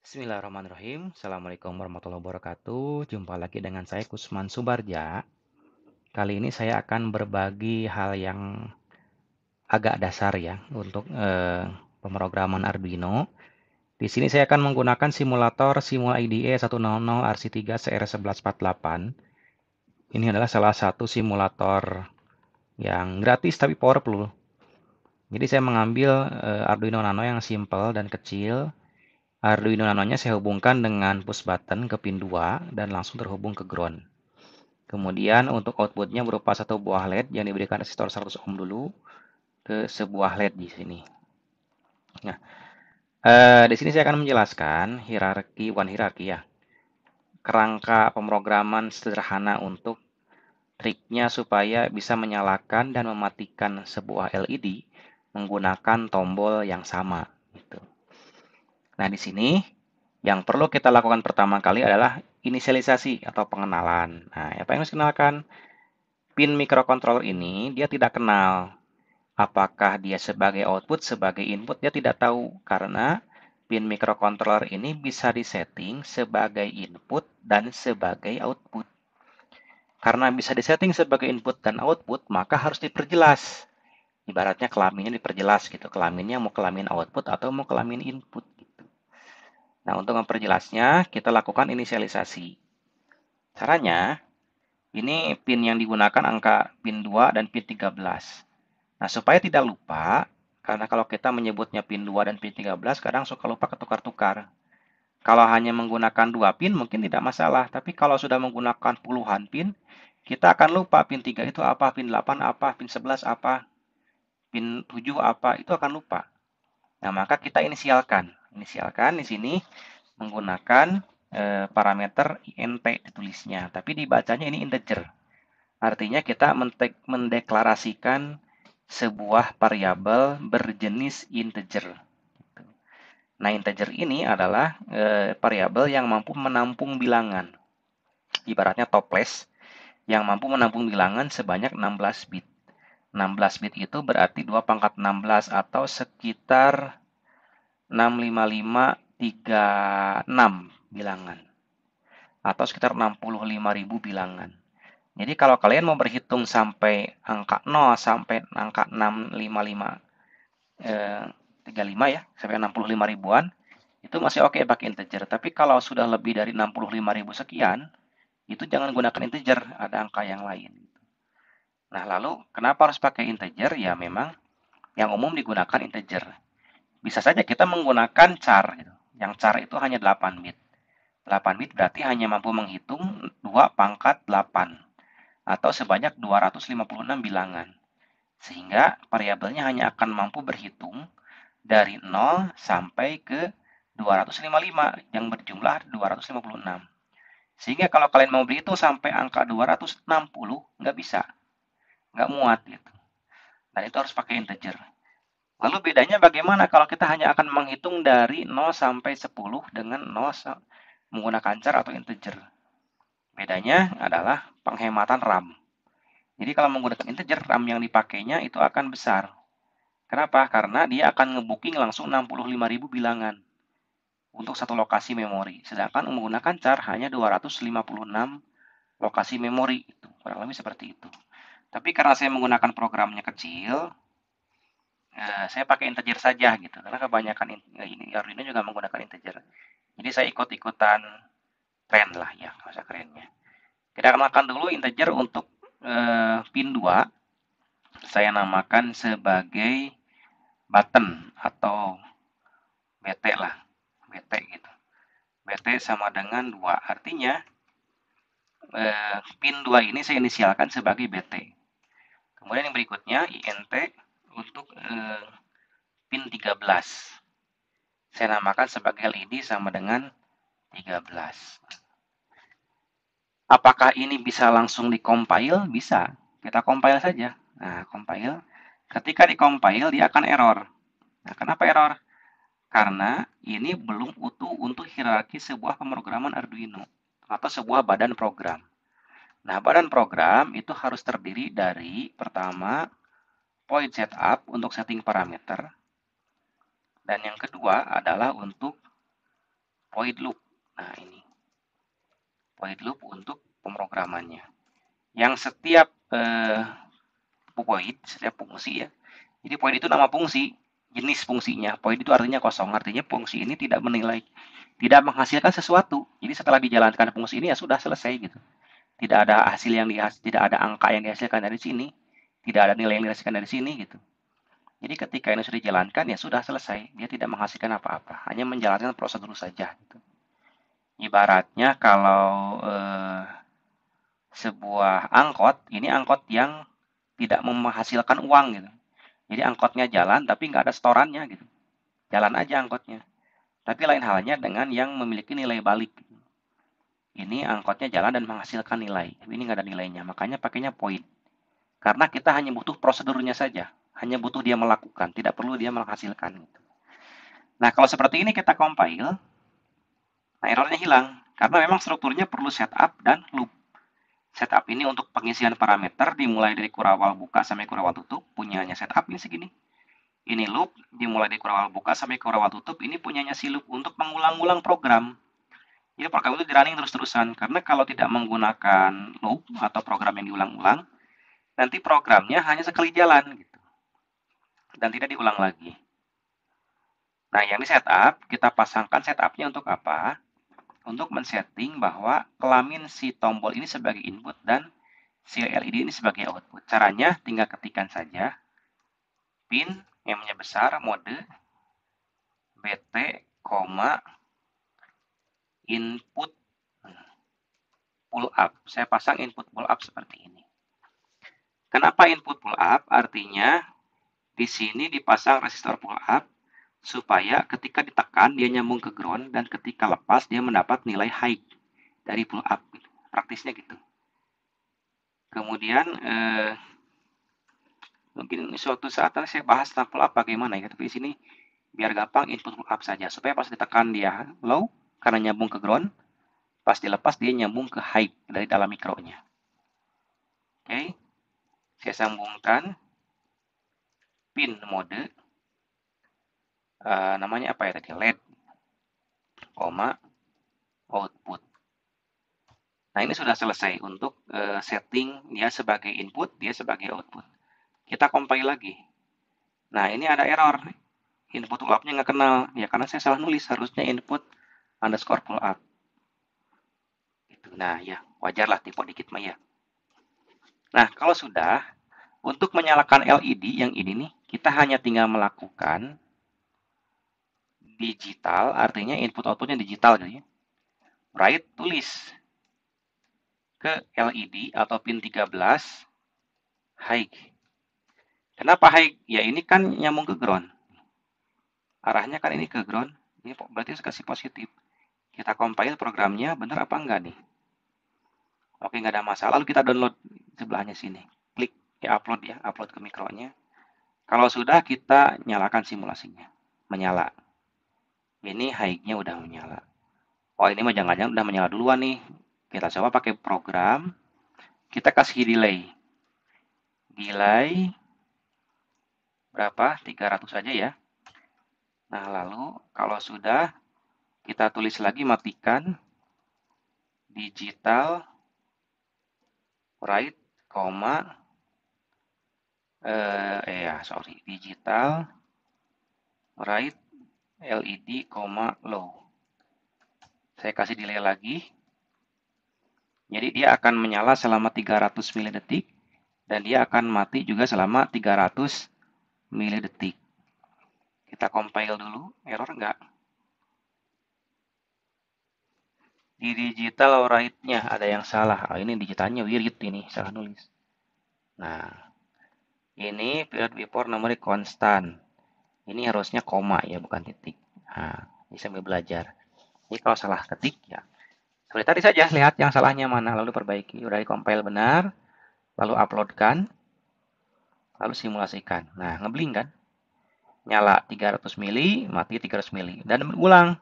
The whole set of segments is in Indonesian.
Bismillahirrahmanirrahim. Assalamualaikum warahmatullahi wabarakatuh. Jumpa lagi dengan saya Kusman Subarja. Kali ini saya akan berbagi hal yang agak dasar ya untuk pemrograman Arduino. Di sini saya akan menggunakan simulator Simula IDE 100 RC3 CR1148. Ini adalah salah satu simulator yang gratis tapi powerful. Jadi saya mengambil Arduino Nano yang simple dan kecil. Arduino Nano-nya saya hubungkan dengan push button ke pin 2 dan langsung terhubung ke ground. Kemudian untuk outputnya berupa satu buah LED yang diberikan resistor 100 ohm dulu ke sebuah LED di sini. Nah, di sini saya akan menjelaskan hierarki, bukan hierarki ya, kerangka pemrograman sederhana untuk triknya supaya bisa menyalakan dan mematikan sebuah LED menggunakan tombol yang sama. Gitu. Nah, di sini yang perlu kita lakukan pertama kali adalah inisialisasi atau pengenalan. Nah, apa yang harus dikenalkan? Pin microcontroller ini dia tidak kenal apakah dia sebagai output, sebagai input, dia tidak tahu karena pin microcontroller ini bisa disetting sebagai input dan sebagai output. Karena bisa disetting sebagai input dan output, maka harus diperjelas. Ibaratnya kelaminnya diperjelas gitu. Kelaminnya mau kelamin output atau mau kelamin input gitu. Nah, untuk memperjelasnya, kita lakukan inisialisasi. Caranya, ini pin yang digunakan angka pin 2 dan pin 13. Nah, supaya tidak lupa, karena kalau kita menyebutnya pin 2 dan pin 13, kadang suka lupa ketukar-tukar. Kalau hanya menggunakan 2 pin mungkin tidak masalah, tapi kalau sudah menggunakan puluhan pin, kita akan lupa pin 3 itu apa, pin 8 apa, pin 11 apa, pin 7 apa, itu akan lupa. Nah, maka kita inisialkan. Inisialkan di sini menggunakan parameter int ditulisnya, tapi dibacanya ini integer. Artinya kita mendeklarasikan sebuah variabel berjenis integer. Nah, integer ini adalah variabel yang mampu menampung bilangan. Ibaratnya toples yang mampu menampung bilangan sebanyak 16 bit. 16 bit itu berarti 2 pangkat 16 atau sekitar 65536 bilangan. Atau sekitar 65.000 bilangan. Jadi kalau kalian mau berhitung sampai angka 0 sampai angka 655 35 ya, sampai 65 ribuan, itu masih oke pakai integer. Tapi kalau sudah lebih dari 65.000 sekian, itu jangan gunakan integer, ada angka yang lain. Nah, lalu kenapa harus pakai integer? Ya memang yang umum digunakan integer. Bisa saja kita menggunakan char gitu. Yang char itu hanya 8 bit. 8 bit berarti hanya mampu menghitung 2 pangkat 8 atau sebanyak 256 bilangan. Sehingga variabelnya hanya akan mampu berhitung dari 0 sampai ke 255 yang berjumlah 256. Sehingga kalau kalian mau berhitung sampai angka 260, nggak bisa. Nggak muat gitu. Dan itu harus pakai integer. Lalu bedanya bagaimana kalau kita hanya akan menghitung dari 0 sampai 10 dengan 0 menggunakan char atau integer. Bedanya adalah penghematan RAM. Jadi kalau menggunakan integer, RAM yang dipakainya itu akan besar. Kenapa? Karena dia akan ngebooking langsung 65.000 bilangan untuk satu lokasi memori. Sedangkan menggunakan char hanya 256 lokasi memori. Itu kurang lebih seperti itu. Tapi karena saya menggunakan programnya kecil, saya pakai integer saja gitu. Karena kebanyakan ini Arduino juga menggunakan integer. Jadi saya ikut-ikutan tren lah ya, bahasa kerennya. Kita kenalkan dulu integer untuk pin 2. Saya namakan sebagai button atau BT lah. BT gitu. BT sama dengan 2. Artinya pin 2 ini saya inisialkan sebagai BT. Kemudian yang berikutnya INT untuk pin 13. Saya namakan sebagai LED sama dengan 13. Apakah ini bisa langsung di-compile? Bisa. Kita compile saja. Nah, compile. Ketika di-compile, dia akan error. Nah, kenapa error? Karena ini belum utuh untuk hierarki sebuah pemrograman Arduino atau sebuah badan program. Nah, badan program itu harus terdiri dari pertama point setup untuk setting parameter dan yang kedua adalah untuk void loop. Nah, ini void loop untuk pemrogramannya. Yang setiap setiap fungsi ya. Jadi void itu nama fungsi, jenis fungsinya. Void itu artinya kosong, artinya fungsi ini tidak menilai, tidak menghasilkan sesuatu. Jadi setelah dijalankan fungsi ini ya sudah selesai gitu. Tidak ada hasil yang tidak ada angka yang dihasilkan dari sini, tidak ada nilai yang dihasilkan dari sini gitu. Jadi ketika ini sudah dijalankan ya sudah selesai, dia tidak menghasilkan apa-apa, hanya menjalankan prosedur saja. Gitu. Ibaratnya kalau sebuah angkot, ini angkot yang tidak menghasilkan uang gitu. Jadi angkotnya jalan tapi nggak ada setorannya gitu. Jalan aja angkotnya. Tapi lain halnya dengan yang memiliki nilai balik. Ini angkotnya jalan dan menghasilkan nilai. Tapi ini nggak ada nilainya. Makanya pakainya poin. Karena kita hanya butuh prosedurnya saja. Hanya butuh dia melakukan. Tidak perlu dia menghasilkan. Gitu. Nah kalau seperti ini kita compile. Nah errornya hilang. Karena memang strukturnya perlu setup dan loop. Setup ini untuk pengisian parameter dimulai dari kurawal buka sampai kurawal tutup. Punyanya setup ini segini. Ini loop dimulai dari kurawal buka sampai kurawal tutup. Ini punyanya si loop untuk mengulang-ulang program. Jadi program itu di running terus-terusan. Karena kalau tidak menggunakan loop atau program yang diulang-ulang, nanti programnya hanya sekali jalan gitu. Dan tidak diulang lagi. Nah, yang di setup, kita pasangkan setupnya untuk apa? Untuk men-setting bahwa kelamin si tombol ini sebagai input dan si LED ini sebagai output. Caranya tinggal ketikkan saja pin M-nya besar, mode, BT, input pull up. Saya pasang input pull up seperti ini. Kenapa input pull up? Artinya di sini dipasang resistor pull up supaya ketika ditekan dia nyambung ke ground dan ketika lepas dia mendapat nilai high dari pull up. Praktisnya gitu. Kemudian mungkin suatu saat nanti saya bahas tentang pull up bagaimana ya. Tapi di sini biar gampang input pull up saja supaya pas ditekan dia low karena nyambung ke ground, pas dilepas dia nyambung ke high dari dalam mikronya. Oke, saya sambungkan pin mode namanya apa ya tadi, LED, output. Nah ini sudah selesai untuk setting dia sebagai input, dia sebagai output. Kita compile lagi. Nah ini ada error, input pull up-nya nggak kenal, ya karena saya salah nulis, harusnya input underscore pull up. Nah ya wajar lah tipe dikit mah ya. Nah kalau sudah, untuk menyalakan LED yang ini nih, kita hanya tinggal melakukan digital, artinya input outputnya digital gitu ya. Write tulis ke LED atau pin 13 high. Kenapa high? Ya ini kan nyambung ke ground. Arahnya kan ini ke ground. Ini berarti kasih positif. Kita compile programnya, benar apa enggak nih? Oke, nggak ada masalah. Lalu kita download sebelahnya sini. Klik ya, upload ke mikronya. Kalau sudah, kita nyalakan simulasinya. Menyala. Ini high-nya udah menyala. Oh, ini mah jangan-jangan udah menyala duluan nih. Kita coba pakai program. Kita kasih delay. Delay berapa? 300 saja ya. Nah, lalu kalau sudah, kita tulis lagi matikan digital write, digital write LED, low. Saya kasih delay lagi. Jadi dia akan menyala selama 300 milidetik dan dia akan mati juga selama 300 milidetik. Kita compile dulu, error enggak? Di digital write-nya ada yang salah. Oh, ini digitalnya wirid ini, salah nulis. Nah, ini period before numeric constant. Ini harusnya koma ya, bukan titik. Nah, ini sambil belajar. Jadi kalau salah ketik ya, seperti tadi saja, lihat yang salahnya mana, lalu perbaiki. Udah di-compile benar, lalu uploadkan, lalu simulasikan. Nah, ngebling kan? Nyala 300 mili, mati 300 mili. Dan berulang.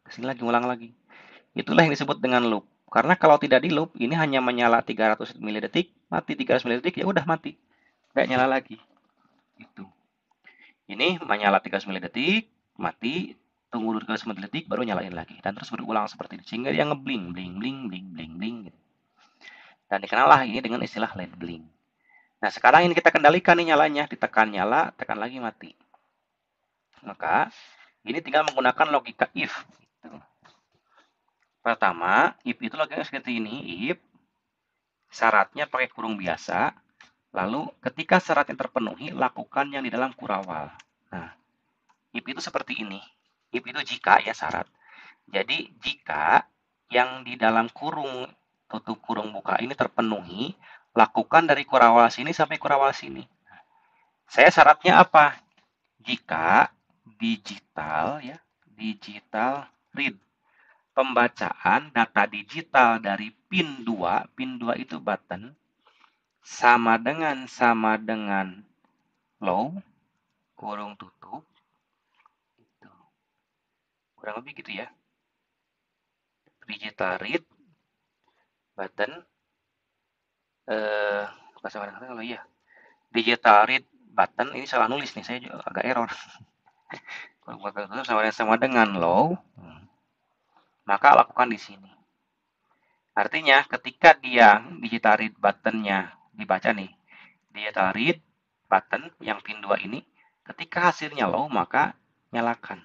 Kesini lagi, ulang lagi. Itulah yang disebut dengan loop. Karena kalau tidak di loop, ini hanya menyala 300 mili detik, mati 300 mili detik, ya udah mati. Nggak nyala lagi. Itu. Ini menyala 300 mili detik, mati tunggu dulu 9 detik, baru nyalain lagi. Dan terus berulang seperti ini. Sehingga dia ngebling, bling, bling, bling, bling, bling. Gitu. Dan dikenallah ini dengan istilah LED bling. Nah, sekarang ini kita kendalikan nih nyalanya. Ditekan nyala, tekan lagi mati. Maka, ini tinggal menggunakan logika if. Gitu. Pertama, if itu logikanya seperti ini. If, syaratnya pakai kurung biasa. Lalu, ketika syaratnya terpenuhi, lakukan yang di dalam kurawal. Nah, if itu seperti ini. If itu jika ya syarat. Jadi, jika yang di dalam kurung tutup kurung buka ini terpenuhi, lakukan dari kurawal sini sampai kurawal sini. Saya syaratnya apa? Jika digital ya, digital read, pembacaan data digital dari pin 2, pin 2 itu button, sama dengan low, kurung tutup, itu. Kurang lebih gitu ya. Digital read, button, sama dengan kalau iya. Digital read button, ini salah nulis nih, saya juga agak error. Sama dengan low, maka lakukan di sini. Artinya ketika dia digital read buttonnya dibaca nih, digital read button yang pin 2 ini, ketika hasilnya low maka nyalakan.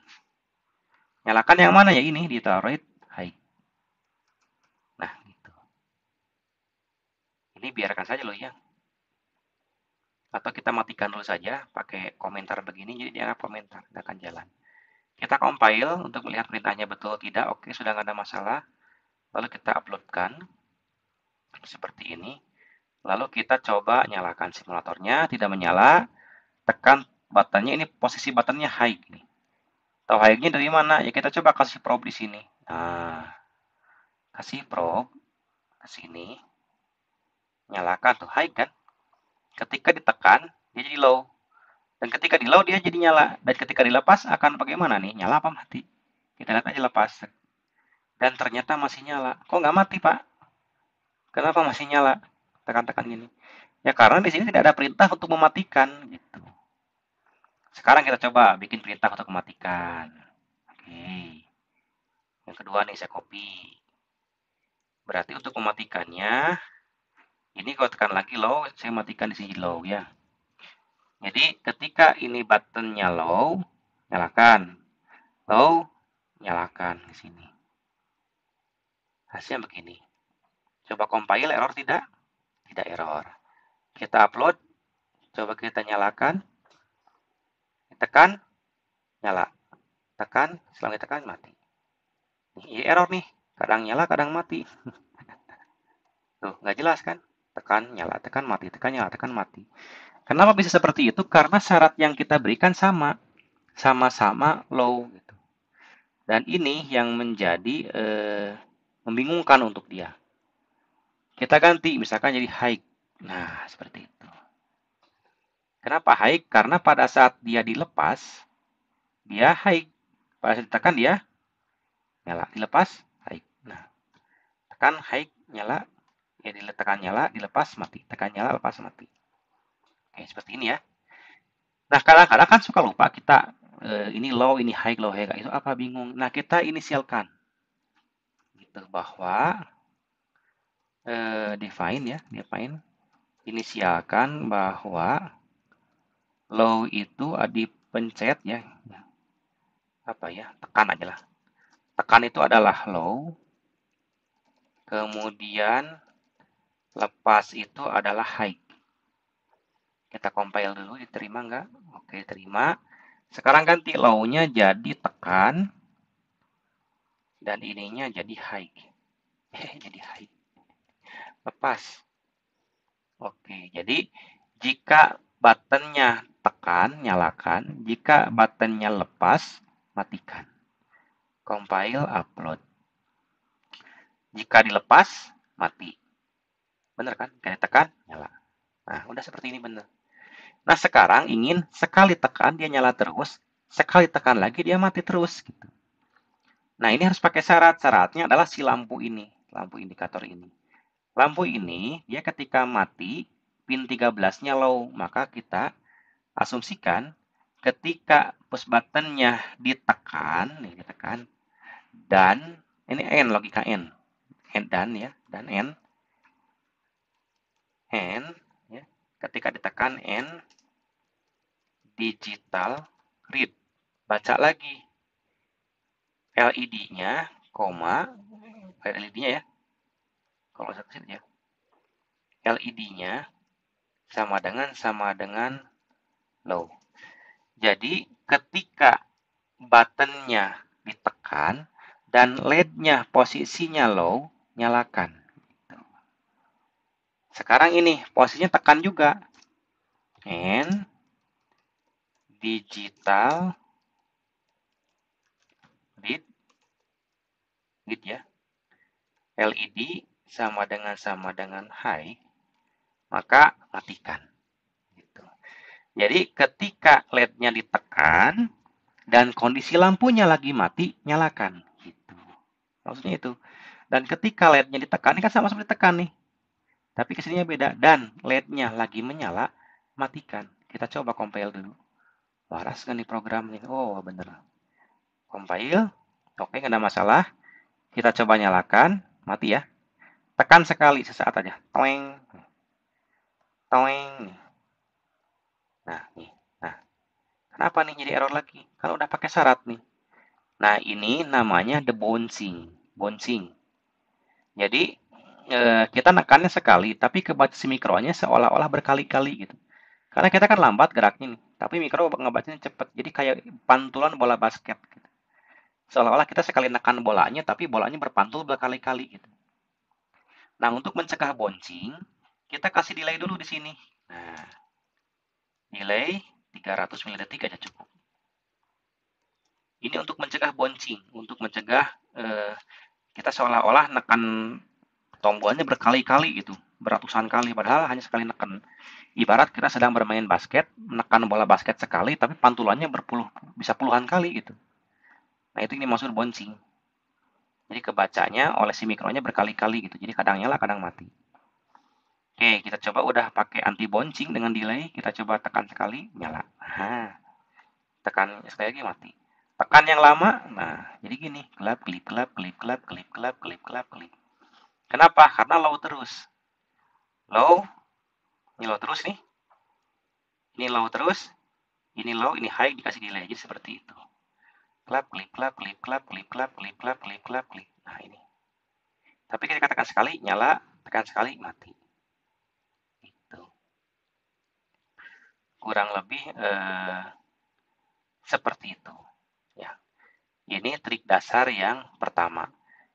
Nyalakan yang mana ya ini, digital read high. Nah, gitu. Ini biarkan saja loh ya. Atau kita matikan dulu saja pakai komentar begini, jadi dia komentar, nggak akan jalan. Kita compile untuk melihat perintahnya betul tidak. Oke, sudah nggak ada masalah. Lalu kita uploadkan seperti ini. Lalu kita coba nyalakan simulatornya, tidak menyala. Tekan buttonnya, ini posisi buttonnya high nih. Tahu high-nya dari mana? Ya kita coba kasih probe di sini. Nah, kasih probe ke sini. Nyalakan tuh high kan? Ketika ditekan, dia jadi low. Dan ketika di low dia jadi nyala. Dan ketika dilepas akan bagaimana nih? Nyala apa mati? Kita lihat aja lepas. Dan ternyata masih nyala. Kok nggak mati, Pak? Kenapa masih nyala? Tekan-tekan gini. Ya karena di sini tidak ada perintah untuk mematikan gitu. Sekarang kita coba bikin perintah untuk mematikan. Oke. Yang kedua nih saya copy. Berarti untuk mematikannya, ini kalau tekan lagi low, saya matikan di sini low ya. Jadi ketika ini buttonnya low, nyalakan. Low, nyalakan di sini. Hasilnya begini. Coba compile, error tidak? Tidak error. Kita upload, coba kita nyalakan. Tekan, nyala. Tekan, setelah ditekan mati. Ini error nih. Kadang nyala, kadang mati. Tuh, nggak jelas kan? Tekan, nyala, tekan, mati, tekan, nyala, tekan, mati. Kenapa bisa seperti itu? Karena syarat yang kita berikan sama. Sama-sama low. Gitu. Dan ini yang menjadi membingungkan untuk dia. Kita ganti, misalkan jadi high. Nah, seperti itu. Kenapa high? Karena pada saat dia dilepas, dia high. Pada saat ditekan dia nyala, dilepas high. Nah, tekan high, nyala, ya ditekan nyala, dilepas mati. Tekan nyala, lepas mati. Oke, seperti ini ya. Nah, kadang-kadang kan suka lupa kita ini low, ini high, low, high. Itu apa bingung. Nah, kita inisialkan. Gitu, bahwa define. Inisialkan bahwa low itu dipencet ya. Apa ya? Tekan aja lah. Tekan itu adalah low. Kemudian lepas itu adalah high. Kita compile dulu, diterima nggak? Oke, terima. Sekarang ganti low-nya jadi tekan. Dan ininya jadi high. Jadi high. Lepas. Oke, jadi jika buttonnya tekan, nyalakan. Jika buttonnya lepas, matikan. Compile, upload. Jika dilepas, mati. Bener kan? Kayak tekan, nyala. Nah, udah seperti ini bener. Nah, sekarang ingin sekali tekan, dia nyala terus. Sekali tekan lagi, dia mati terus. Gitu. Nah, ini harus pakai syarat. Syaratnya adalah si lampu ini. Lampu indikator ini. Lampu ini, dia ketika mati, pin 13-nya low. Maka kita asumsikan ketika push buttonnya ditekan, nih ditekan, dan ini N, logika N, dan ya, dan N, ya, ketika ditekan N, digital read, baca lagi LED-nya, koma, LED-nya ya, kalau satu sini ya, LED-nya sama dengan low. Jadi ketika buttonnya ditekan dan LED-nya posisinya low, nyalakan. Sekarang ini posisinya tekan juga. And digital read ya. LED sama dengan high, maka matikan. Gitu. Jadi ketika LED-nya ditekan dan kondisi lampunya lagi mati, nyalakan. Gitu. Maksudnya itu. Dan ketika LED-nya ditekan, ini kan sama-sama ditekan nih. Tapi kesininya beda. Dan LED-nya lagi menyala, matikan. Kita coba compile dulu. Waras kan nih program nih? Oh, bener. Compile. Oke, nggak ada masalah. Kita coba nyalakan. Mati ya. Tekan sekali sesaat aja. Toeng. Toeng. Nah, nih. Nah, kenapa nih jadi error lagi? Kalau udah pakai syarat nih. Nah, ini namanya the bouncing. Bouncing. Jadi, kita nekannya sekali, tapi kebaca si mikronya seolah-olah berkali-kali gitu. Karena kita kan lambat geraknya nih, tapi mikro ngebacanya cepet. Jadi kayak pantulan bola basket. Gitu. Seolah-olah kita sekali nekan bolanya, tapi bolanya berpantul berkali-kali gitu. Nah, untuk mencegah bouncing, kita kasih delay dulu di sini. Nah, delay 300 milidetik aja cukup. Ini untuk mencegah bouncing, untuk mencegah kita seolah-olah nekan tombolnya berkali-kali gitu, beratusan kali, padahal hanya sekali neken. Ibarat kita sedang bermain basket, menekan bola basket sekali, tapi pantulannya bisa puluhan kali gitu. Nah itu ini maksud bouncing. Jadi kebacanya oleh si mikronya berkali-kali gitu, jadi kadang nyala, kadang mati. Oke, kita coba udah pakai anti bouncing dengan delay, kita coba tekan sekali, nyala. Nah, tekan sekali lagi mati. Tekan yang lama, nah jadi gini, gelap, kelip, gelap, kelip, gelap, kelip, gelap, kelip, gelap, kelip. Kenapa? Karena low terus. Low, ini low terus nih. Ini low terus, ini low, ini high, dikasih delay. Jadi seperti itu. Klap, klip, klap, klip, klap, klip, klap, klip, klap, klip, klap, klip. Nah ini. Tapi kita tekan sekali, nyala, tekan sekali, mati. Itu. Kurang lebih seperti itu. Ya. Ini trik dasar yang pertama.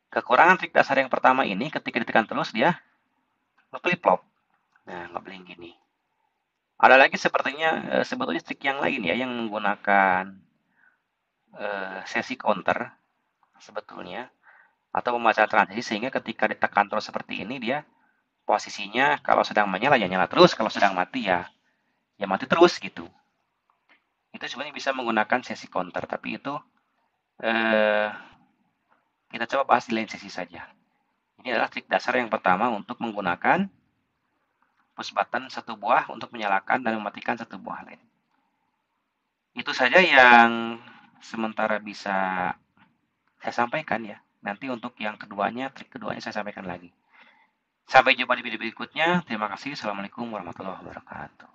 Kekurangan trik dasar yang pertama ini ketika ditekan terus dia flip-flop. Nah, nggak boleh gini. Ada lagi sepertinya sebetulnya trik yang lain ya yang menggunakan sesi counter sebetulnya atau pembacaan transisi sehingga ketika ditekan terus seperti ini dia posisinya kalau sedang menyala ya nyala terus, kalau sedang mati ya mati terus gitu. Itu sebenarnya bisa menggunakan sesi counter, tapi itu eh, kita coba bahas di lain sesi saja. Ini adalah trik dasar yang pertama untuk menggunakan push button satu buah untuk menyalakan dan mematikan satu buah LED. Itu saja yang sementara bisa saya sampaikan ya. Nanti untuk yang keduanya, trik keduanya saya sampaikan lagi. Sampai jumpa di video berikutnya. Terima kasih. Assalamualaikum warahmatullahi wabarakatuh.